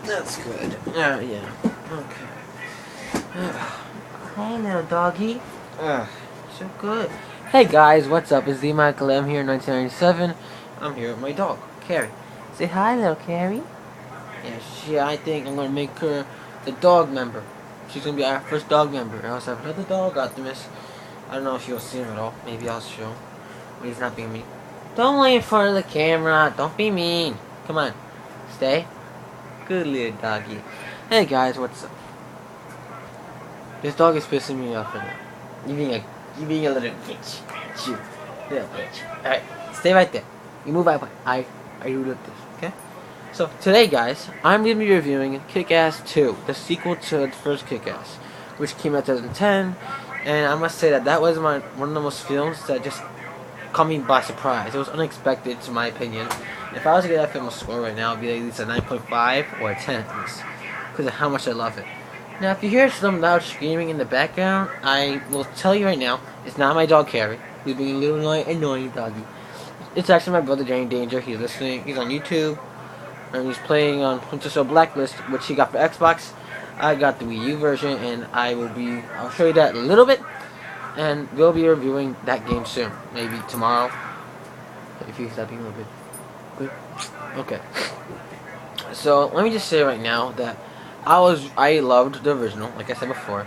That's good. Yeah. Okay. Hey, little doggy. So good. Hey guys, what's up? It's Z Michael M here, 1997. I'm here with my dog, Carrie. Say hi, little Carrie. Yeah, I think I'm gonna make her the dog member. She's gonna be our first dog member. I also have another dog, Optimus. I don't know if you'll see him at all. Maybe I'll show him. But he's not being mean. Don't lay in front of the camera. Don't be mean. Come on. Stay. Good little doggy. Hey guys, what's up? This dog is pissing me off right now. You being a little bitch. You little bitch. Alright, stay right there. You move out. I do this, okay? So today guys, I'm gonna be reviewing Kick-Ass 2, the sequel to the first Kick-Ass, which came out in 2010, and I must say that was one of the most films that just caught me by surprise. It was unexpected, to my opinion. If I was to get that film a score right now, it'd be at least a 9.5 or a 10 at least, because of how much I love it. Now, if you hear some loud screaming in the background, I will tell you right now, it's not my dog Carrie, who's being a little annoying doggy. It's actually my brother Danny Danger. He's listening. He's on YouTube, and he's playing on Splinter Cell Blacklist, which he got for Xbox. I got the Wii U version, and I'll show you that in a little bit, and we'll be reviewing that game soon. Maybe tomorrow, if you stop being a little bit good. Okay. So, let me just say right now that I loved the original, like I said before,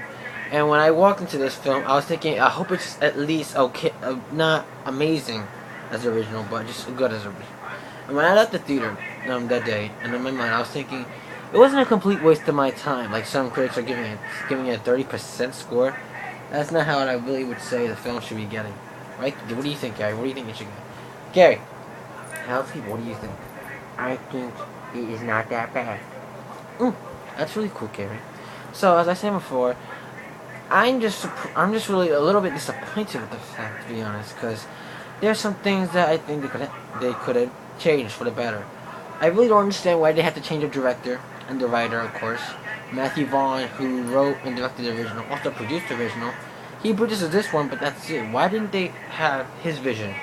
and when I walked into this film, I was thinking, I hope it's at least okay, not amazing as the original, but just good as the original. And when I left the theater that day, and in my mind, I was thinking, it wasn't a complete waste of my time, like some critics are giving it a 30% score. That's not how I really would say the film should be getting, right? What do you think, Gary? What do you think it should get? Gary, what do you think? I think it is not that bad. That's really cool, Gary. So, as I said before, I'm just really a little bit disappointed with the fact, to be honest, because there's some things that I think they could have changed for the better. I really don't understand why they had to change the director and the writer, of course. Matthew Vaughn, who wrote and directed the original, also produced the original. He produces this one, but that's it. Why didn't they have his vision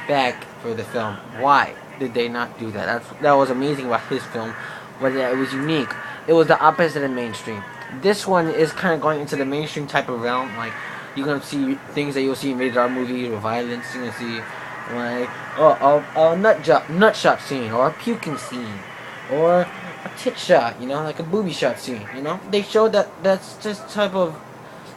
back for the film? Why did they not do that? That was amazing about his film, was that it was unique. It was the opposite of mainstream. This one is kind of going into the mainstream type of realm. Like, you're gonna see things that you'll see in rated R movies with violence. You're gonna see like a nut shot scene, or a puking scene, or a tit shot. Like a booby shot scene. They showed that's just type of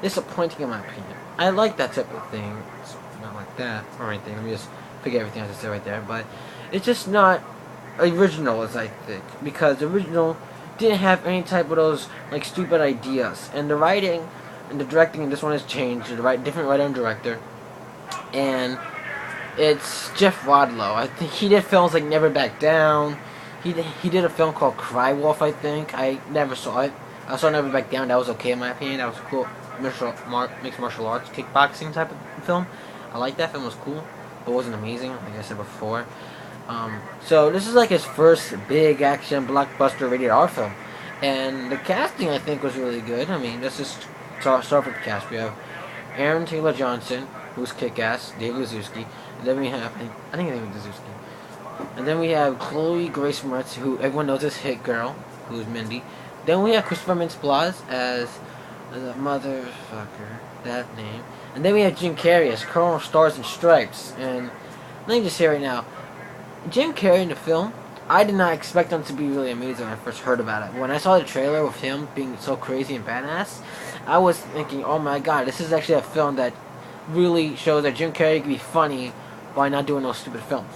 disappointing in my opinion. I like that type of thing. It's not like that or anything. Let me just forget everything I just said right there. But it's just not original, as I think, because the original didn't have any type of those like stupid ideas, and the writing and the directing in this one has changed. Different writer and director, and it's Jeff Wadlow. I think he did films like Never Back Down. He did a film called Cry Wolf. I think I never saw it. I saw Never Back Down. That was okay in my opinion. That was a cool mixed martial arts kickboxing type of film. I like that film. It was cool, but it wasn't amazing, like I said before. So this is like his first big action blockbuster rated R film, and the casting I think was really good. I mean, let's just start with the cast. We have Aaron Taylor Johnson, who's Kick-Ass, Dave Liszewski, and then we have I think his name is Liszewski, and then we have Chloe Grace Moretz, who everyone knows as Hit Girl, who's Mindy. Then we have Christopher Mintz-Plasse as the motherfucker, that name, and then we have Jim Carrey as Colonel Stars and Stripes. And let me just say right now, Jim Carrey in the film, I did not expect him to be really amazing when I first heard about it. When I saw the trailer with him being so crazy and badass, I was thinking, oh my god, this is actually a film that really shows that Jim Carrey can be funny by not doing those stupid films.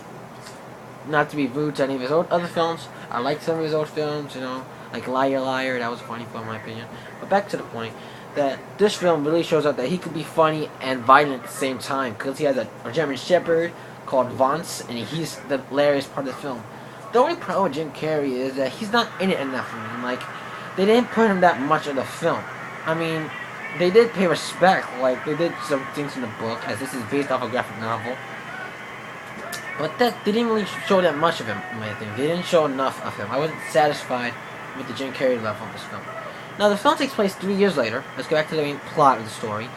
Not to be rude to any of his other films, I like some of his old films, like Liar Liar, that was a funny film in my opinion. But back to the point, that this film really shows out that he could be funny and violent at the same time, because he has a German Shepherd called Vance, and he's the hilarious part of the film. The only problem with Jim Carrey is that he's not in it enough for me. Like, they didn't put him that much of the film. I mean, they did pay respect, like, they did some things in the book, as this is based off a graphic novel. But they didn't really show that much of him, in my opinion. They didn't show enough of him. I wasn't satisfied with the Jim Carrey level of this film. Now, the film takes place 3 years later. Let's go back to the main plot of the story.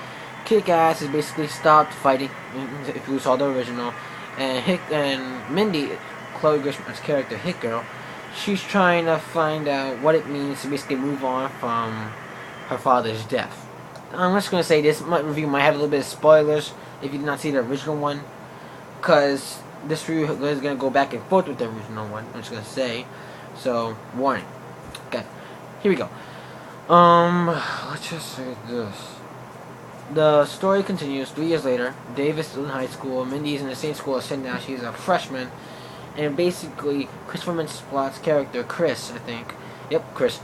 Kick-Ass is basically stopped fighting, if you saw the original, and Mindy, Chloe Grishman's character, Hit Girl, she's trying to find out what it means to basically move on from her father's death. I'm just gonna say this review might have a little bit of spoilers if you did not see the original one, because this review is gonna go back and forth with the original one. I'm just gonna say, so warning. Okay, here we go. Let's just say this. The story continues 3 years later. Dave is still in high school. Mindy's in the same school as him now. She's a freshman. And basically, Christopher Mintz-Plot's character, Chris, I think. Yep, Chris.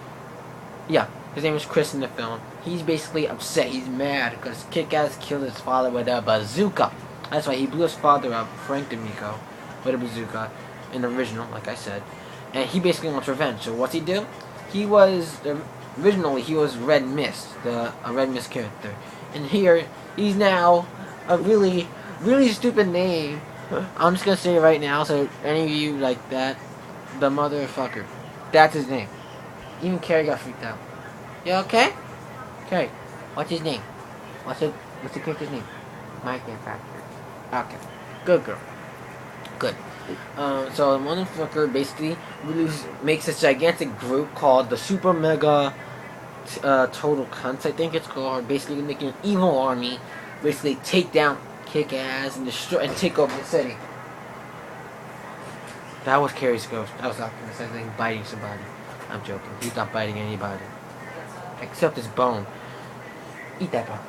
Yeah, his name is Chris in the film. He's basically upset. He's mad because Kick-Ass killed his father with a bazooka. That's why he blew his father up, Frank D'Amico, with a bazooka in the original, like I said. And he basically wants revenge. So what's he do? He was... Originally, he was Red Mist, a Red Mist character. And here, he's now a really, really stupid name. I'm just gonna say it right now, so any of you like that, the motherfucker. That's his name. Even Carrie got freaked out. You okay? Carrie, what's his name? What's the character's name? Mike and Factor. Okay. Good girl. Good. So the motherfucker basically makes this gigantic group called the Super Mega Total Cunts, I think it's called. Basically making an evil army, basically take down Kick-Ass and destroy and take over the city. That was Carrie's ghost. I was not gonna say anything biting somebody. I'm joking. He's not biting anybody. Except his bone. Eat that bone.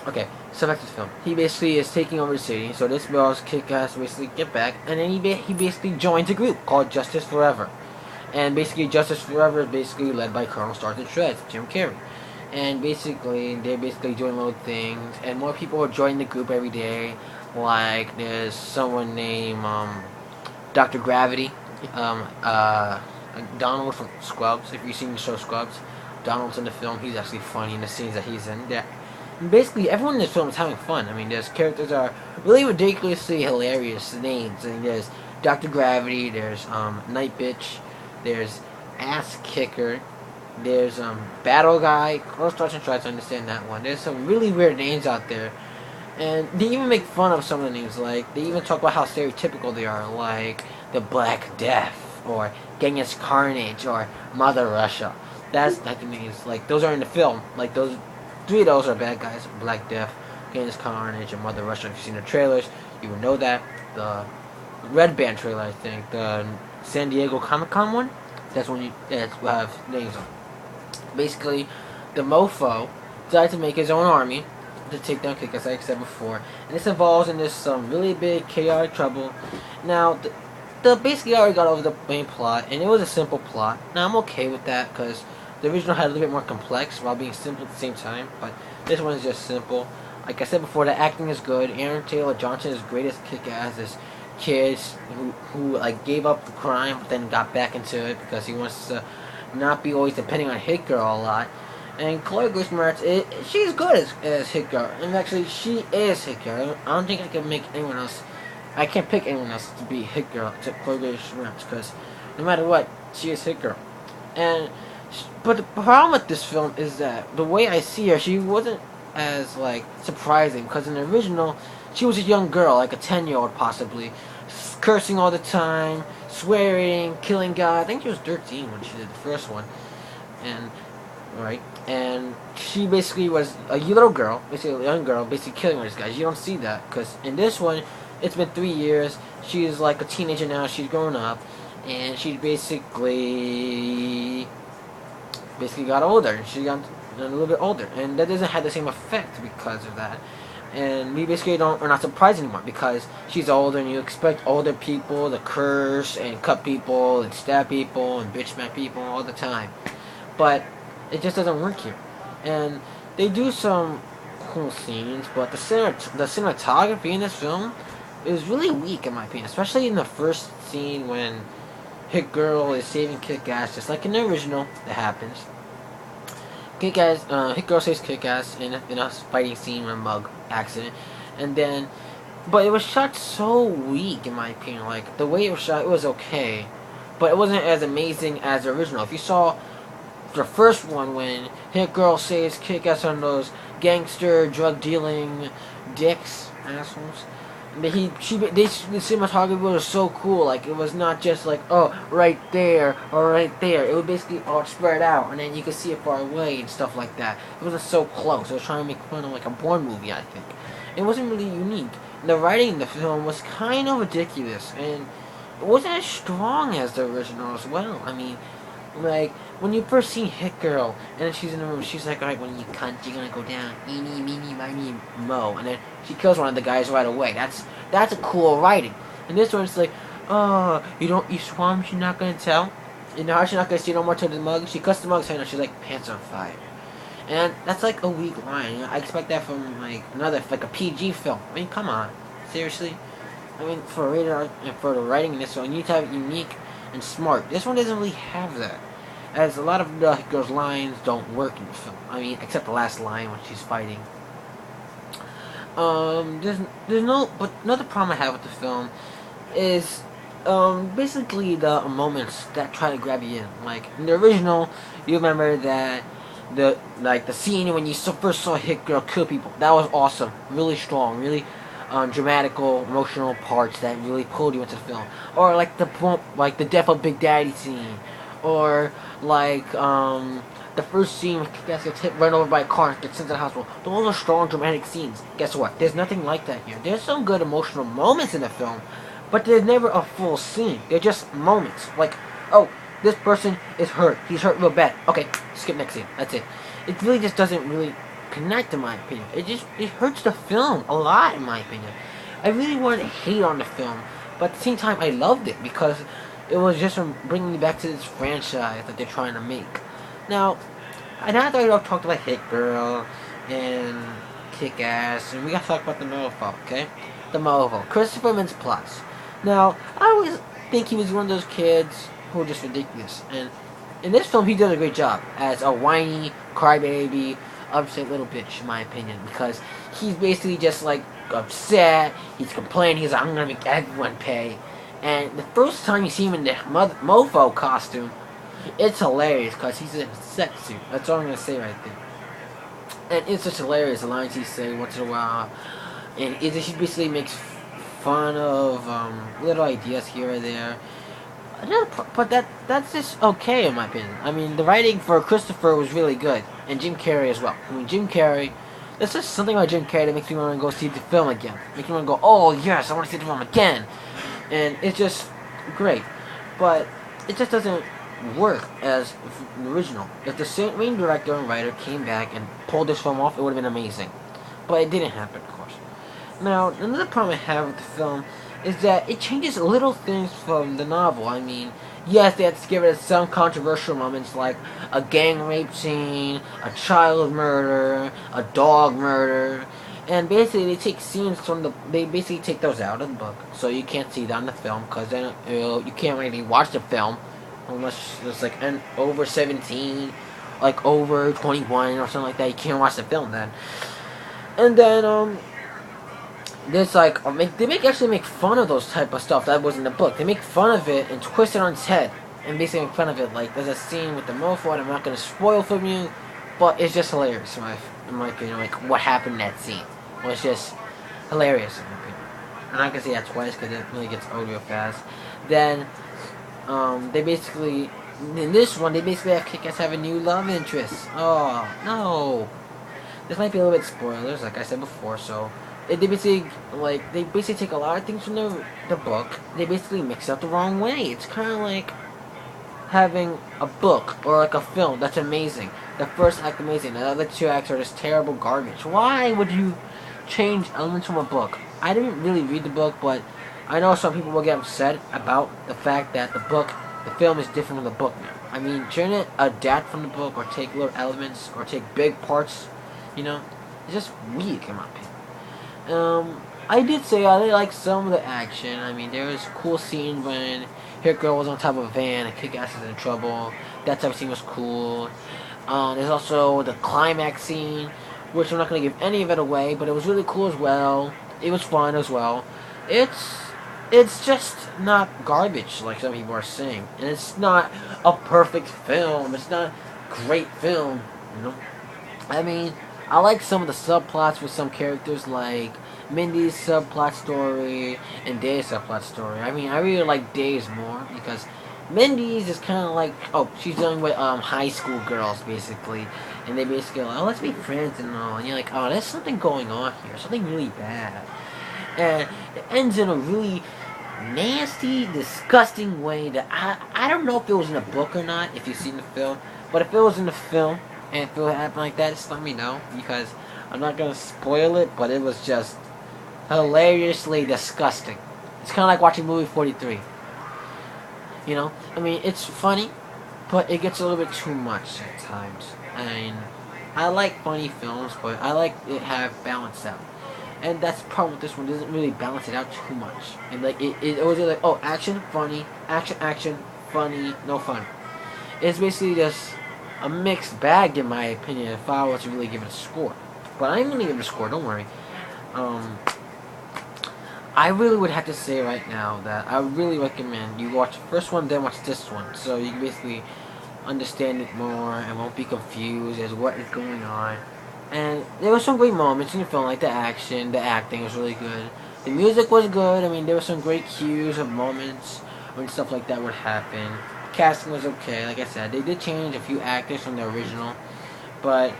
Okay, so back to the film. He basically is taking over the city, so this girl's Kick-Ass basically get back, and then he basically joins a group called Justice Forever. And basically Justice Forever is basically led by Colonel Sergeant Shredds, Jim Carrey. And basically, they're basically doing little things, and more people are joining the group every day. Like, there's someone named, Dr. Gravity, Donald from Scrubs, if you've seen the show Scrubs. Donald's in the film, he's actually funny in the scenes that he's in. And basically, everyone in this film is having fun. I mean, there's characters that are really ridiculously hilarious names. I mean, there's Dr. Gravity, there's, Night Bitch, there's Ass Kicker, there's Battle Guy. Close Touch and try to understand that one. There's some really weird names out there, and they even make fun of some of the names. Like they even talk about how stereotypical they are, like the Black Death or Genghis Carnage or Mother Russia. That's like the names. Like those are in the film. Like those 3 of those are bad guys: Black Death, Genghis Carnage, and Mother Russia. If you've seen the trailers, you would know that. The Red Band trailer, I think, the San Diego Comic-Con one. That's when that's what have names on. Basically, the mofo decided to make his own army to take down Kick-Ass, like I said before, and this involves in this really big chaotic trouble. Now, the basically I already got over the main plot, and it was a simple plot. Now I'm okay with that because the original had a little bit more complex while being simple at the same time. But this one is just simple. Like I said before, the acting is good. Aaron Taylor Johnson is great as Kick-Ass. This kid who like gave up the crime but then got back into it because he wants to not be always depending on Hit Girl a lot. And Chloe Grace Moretz, she's good as Hit Girl. And actually, she is Hit Girl. I don't think I can make anyone else. I can't pick anyone else to be Hit Girl except Chloe Grace Moretz because no matter what, she is Hit Girl. But the problem with this film is that the way I see her, she wasn't as like surprising because in the original, she was a young girl, like a 10-year-old possibly, cursing all the time, swearing, killing guys. I think she was 13 when she did the first one, and she basically was a little girl, basically a young girl, basically killing all these guys. You don't see that because in this one, it's been 3 years. She's like a teenager now. She's grown up, and she basically got older. She got a little bit older, and that doesn't have the same effect because of that. And we basically are not surprised anymore because she's older, and you expect older people to curse and cut people and stab people and bitch smack people all the time, but it just doesn't work here. And they do some cool scenes, but the cinematography in this film is really weak in my opinion, especially in the first scene when Hit Girl is saving Kick-Ass, just like in the original. That happens. Hit Girl saves Kick-Ass in a fighting scene with a mug accident, and then, but it was shot so weak in my opinion. Like the way it was shot, it was okay, but it wasn't as amazing as the original. If you saw the first one when Hit Girl saves Kick-Ass on those gangster drug dealing dicks assholes, But the cinematography was so cool. Like, it was not just like, oh, right there or right there. It was basically all spread out, and then you could see it far away and stuff like that. It wasn't so close. It was trying to make fun of like a Bourne movie, I think. It wasn't really unique. The writing in the film was kind of ridiculous, and it wasn't as strong as the original as well. I mean, like, when you first see Hit Girl, and then she's in the room, she's like, alright, when you cunt, you're gonna go down. Eeny, meeny, miny, mo. And then she kills one of the guys right away. That's a cool writing. And this one's like, oh, you swam, she's not gonna tell? You know how she's not gonna see no more to the mug? She cuts the mug's hand and she's like, pants on fire. And that's like a weak line. You know, I expect that from like a PG film. I mean, come on. Seriously? I mean, for rated R and for the writing in this one, you need to have it unique and smart. This one doesn't really have that, as a lot of the girls' lines don't work in the film. I mean, except the last line when she's fighting. There's no, but another problem I have with the film is, basically the moments that try to grab you in. Like, in the original, you remember that the scene when you first saw Hit Girl kill people, that was awesome, really strong, really dramatical, emotional parts that really pulled you into the film. Or like the death of Big Daddy scene, or like the first scene when Kick-Ass gets run over by a car and gets sent to the hospital. Those are strong, dramatic scenes. Guess what? There's nothing like that here. There's some good emotional moments in the film, but there's never a full scene. They're just moments. Like, oh, this person is hurt. He's hurt real bad. Okay, skip next scene. That's it. It really just doesn't really connect, in my opinion. It hurts the film a lot, in my opinion. I really wanted to hate on the film, but at the same time, I loved it because it was just bringing me back to this franchise that they're trying to make. Now that I've talked about Hit Girl and Kick-Ass, and we gotta talk about the Mofo, okay? The Mofo, Christopher Mintz-Plasse. Now, I always think he was one of those kids who were just ridiculous, and in this film, he did a great job as a whiny, crybaby, upset little bitch, in my opinion, because he's basically just like upset. He's complaining. He's like, I'm gonna make everyone pay. And the first time you see him in the Mofo costume, it's hilarious because he's in a sex suit. That's all I'm gonna say right there. And it's just hilarious, the lines he says once in a while. And he basically makes fun of little ideas here or there. But that's just okay in my opinion. I mean, the writing for Christopher was really good, and Jim Carrey as well. I mean, Jim Carrey, there's just something about Jim Carrey that makes me want to go see the film again. Makes me want to go, oh yes, I want to see the film again. And it's just great. But it just doesn't work as the original. If the same main director and writer came back and pulled this film off, it would have been amazing. But it didn't happen, of course. Now, another problem I have with the film is that it changes little things from the novel. I mean, yes, they had to give it some controversial moments like a gang rape scene, a child murder, a dog murder, and basically they take scenes from they basically take those out of the book, so you can't see that in the film because then you can't really watch the film unless it's like over 17, like over 21 or something like that. You can't watch the film then. And then there's like they actually make fun of those type of stuff that was in the book. They make fun of it and twist it on its head and basically make fun of it. Like there's a scene with the Mofo, and I'm not gonna spoil from you, but it's just hilarious in my opinion. Like what happened in that scene was just hilarious in my opinion. I'm not gonna say that twice because it really gets old real fast. Then they basically in this one they basically have Kick-Ass have a new love interest. Oh no, this might be a little bit spoilers, like I said before. So. They basically take a lot of things from the book. They basically mix it up the wrong way. It's kind of like having a book or like a film that's amazing. The first act amazing. The other two acts are just terrible garbage. Why would you change elements from a book? I didn't really read the book, but I know some people will get upset about the fact that the film is different from the book now. I mean, shouldn't it adapt from the book or take little elements or take big parts? You know, it's just weak in my opinion. I did say I did like some of the action. I mean, there was a cool scene when Hit Girl was on top of a van and Kick-Ass is in trouble. That type of scene was cool. There's also the climax scene, which I'm not going to give any of it away, but it was really cool as well. It was fun as well. It's just not garbage like some people are saying. And it's not a perfect film. It's not a great film, you know? I mean, I like some of the subplots with some characters like Mindy's subplot story and Dave's subplot story. I mean, I really like Dave's more because Mindy's is kind of like, oh, she's dealing with high school girls basically, and they basically like, oh, let's be friends and all, and you're like, oh, there's something going on here, something really bad, and it ends in a really nasty, disgusting way that I don't know if it was in the book or not, if you've seen the film, but if it was in the film and if it happened like that, just let me know because I'm not gonna spoil it, but it was just hilariously disgusting. It's kind of like watching movie 43. You know, I mean, it's funny, but it gets a little bit too much at times. I mean, I like funny films, but I like it have balance out. And that's the problem with this one. It doesn't really balance it out too much. And like it was like, oh, action, funny, action, funny, no fun. It's basically just a mixed bag in my opinion if I was to really give it a score. But I'm gonna give it a score, don't worry. I really would have to say right now that I would really recommend you watch the first one, then watch this one. So you can basically understand it more and won't be confused as what is going on. And there were some great moments in the film, like the action, the acting was really good. The music was good. I mean, there were some great cues of moments when stuff like that would happen. Casting was okay, like I said. They did change a few actors from the original, but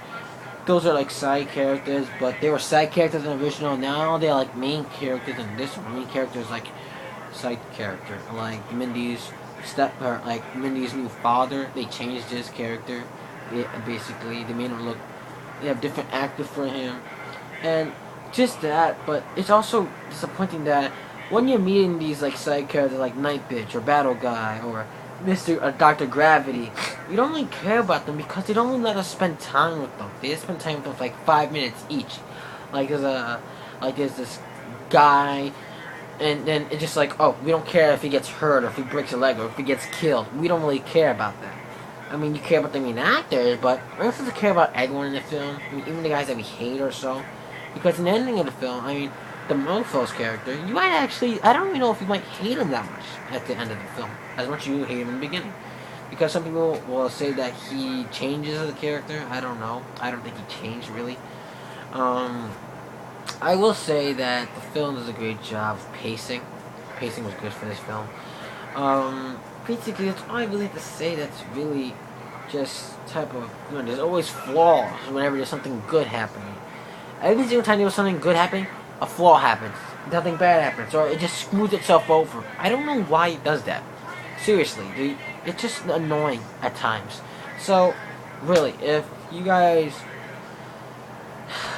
those are like side characters. But they were side characters in the original. Now they're like main characters, and this one, main character is like side character. Like Mindy's like Mindy's new father. They changed his character. Basically, they made him look. They have different actors for him, and just that. But it's also disappointing that when you're meeting these like side characters like Night Bitch or Battle Guy or Dr. Gravity, you don't really care about them because they don't really let us spend time with them. They just spend time with them for like 5 minutes each. Like there's this guy, and then it's just like, oh, we don't care if he gets hurt or if he breaks a leg or if he gets killed. We don't really care about that. I mean, you care about the main actors, but we're not supposed to care about everyone in the film. I mean, even the guys that we hate or so. Because in the ending of the film, I mean, the Mofo's character, you might actually, I don't even know if you might hate him that much at the end of the film, as much as you hate him in the beginning. Because some people will say that he changes as a character. I don't know. I don't think he changed, really. I will say that the film does a great job of pacing. Pacing was good for this film. Basically, that's all I really have to say. That's really just type of, you know, there's always flaws whenever there's something good happening. Every single time there was something good happening, a flaw happens. Nothing bad happens, or it just smooths itself over. I don't know why it does that. Seriously, dude, it's just annoying at times. So, really, if you guys,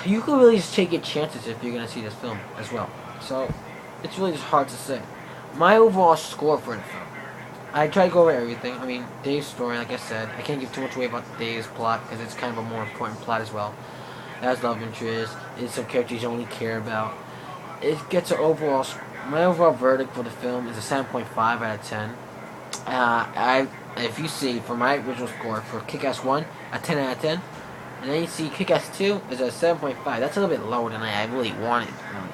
you can really just take your chances if you're gonna see this film as well. So, it's really just hard to say. My overall score for the film, I tried to go over everything. I mean, Dave's story, like I said, I can't give too much away about Dave's plot because it's kind of a more important plot as well. It has love interest, it's some characters you only care about. It gets an overall, my overall verdict for the film is a 7.5 out of 10. If you see, for my original score for Kick-Ass 1, a 10 out of 10, and then you see Kick-Ass 2 is a 7.5. That's a little bit lower than I really wanted, really.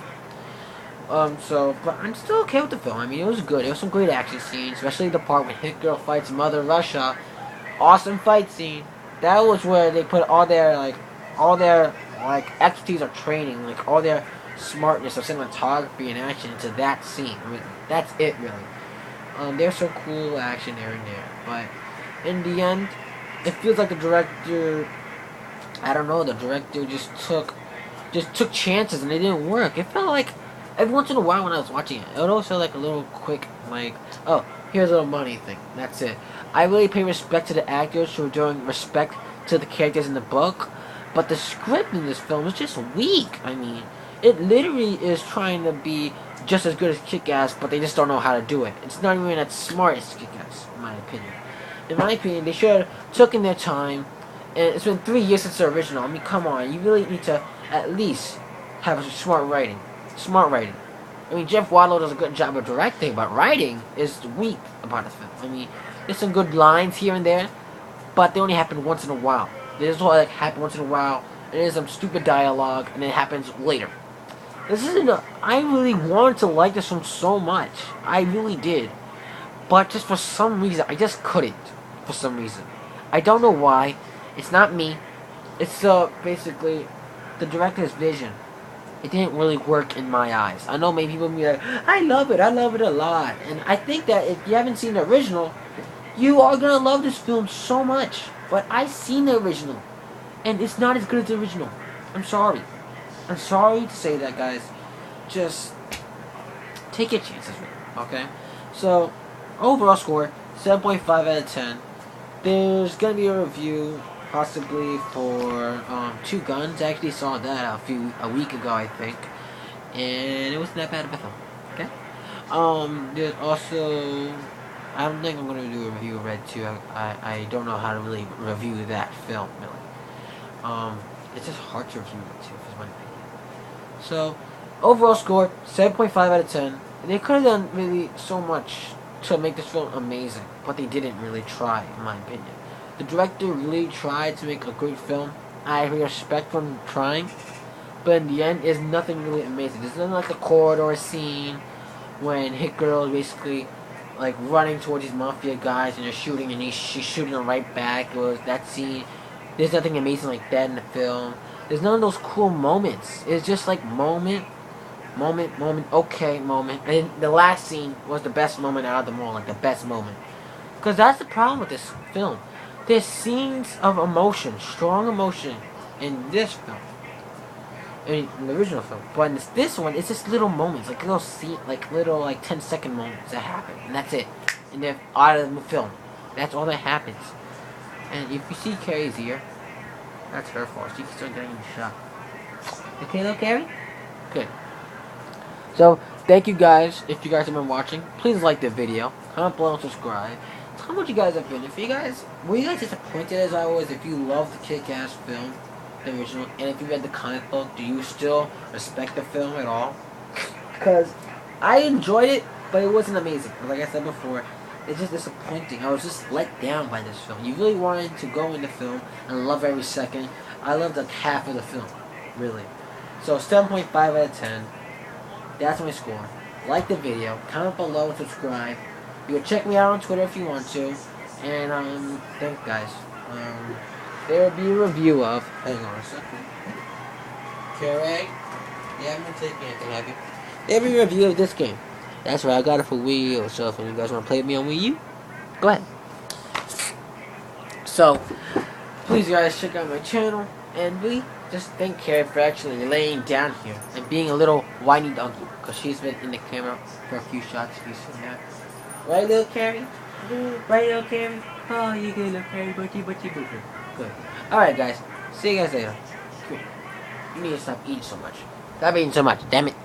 But I'm still okay with the film. I mean, it was good. It was some great action scenes, especially the part when Hit Girl fights Mother Russia. Awesome fight scene. That was where they put all their expertise or training, like all their smartness of cinematography and action into that scene. I mean, that's it really. There's some cool action here and there, but in the end, it feels like the director, I don't know, the director just took chances and they didn't work. It felt like every once in a while when I was watching it, it would also like a little quick, like, oh, here's a little money thing. That's it. I really pay respect to the actors who are doing respect to the characters in the book, but the script in this film is just weak. I mean, it literally is trying to be just as good as Kick-Ass, but they just don't know how to do it. It's not even as smart as Kick-Ass, in my opinion. In my opinion, they should have taken their time, and it's been 3 years since the original. I mean, come on, you really need to at least have smart writing. Smart writing. I mean, Jeff Wadlow does a good job of directing, but writing is weak about the film. I mean, there's some good lines here and there, but they only happen once in a while. This is what like happen once in a while, and there's some stupid dialogue, and it happens later. This isn't I really wanted to like this film so much. I really did. But just for some reason, I just couldn't. For some reason. I don't know why. It's not me. It's basically the director's vision. it didn't really work in my eyes. I know many people be like, I love it a lot. And I think that if you haven't seen the original, you are gonna love this film so much. But I've seen the original, and it's not as good as the original. I'm sorry. I'm sorry to say that, guys. Just take your chances with it, okay? So, overall score, 7.5 out of 10. There's gonna be a review, possibly for Two Guns. I actually saw that a week ago, I think, and it wasn't that bad of a film. Okay. There's also, I don't think I'm gonna do a review of Red 2. I don't know how to really review that film, really. It's just hard to review Red 2, is my opinion. So, overall score, 7.5 out of 10. They could have done really so much to make this film amazing, but they didn't really try, in my opinion. The director really tried to make a great film. I respect them trying, but in the end, there's nothing really amazing. There's nothing like the corridor scene when Hit Girl is basically like running towards these mafia guys and they're shooting, and she's shooting them right back. It was that scene. There's nothing amazing like that in the film. There's none of those cool moments. It's just like moment, okay, moment. And the last scene was the best moment out of them all, like the best moment. Because that's the problem with this film. There's scenes of emotion, strong emotion, in this film. I mean, in the original film. But in this one, it's just little moments, like little scene, like little 10-second moments that happen, and that's it. And they're out of the film. That's all that happens. And if you see Carrie's ear, that's her fault. She can start getting shot. Okay, little Carrie? Good. So, thank you guys. If you guys have been watching, please like the video, comment below, and subscribe. Tell me what you guys have been. Were you guys disappointed as I was? If you love the Kick-Ass film, the original, and if you read the comic book, do you still respect the film at all? Because I enjoyed it, but it wasn't amazing. Like I said before, it's just disappointing. I was just let down by this film. You really wanted to go in the film and love every second. I loved like half of the film, really. So 7.5 out of 10. That's my score. Like the video, comment below, and subscribe. You can check me out on Twitter if you want to. And thanks guys. There will be a review of. Hang on a second. Carrie, you haven't been taking anything, have you? There will be a review of this game. That's right, I got it for Wii U. So if you guys want to play with me on Wii U, go ahead. So, please guys check out my channel, and really just thank Carrie for actually laying down here and being a little whiny donkey, because she's been in the camera for a few shots. If you've seen that, right, little Carrie? Right, little Carrie? Oh, you good, little Carrie, butchy. Good. All right, guys. See you guys later. You need to stop eating so much. Stop eating so much. Damn it.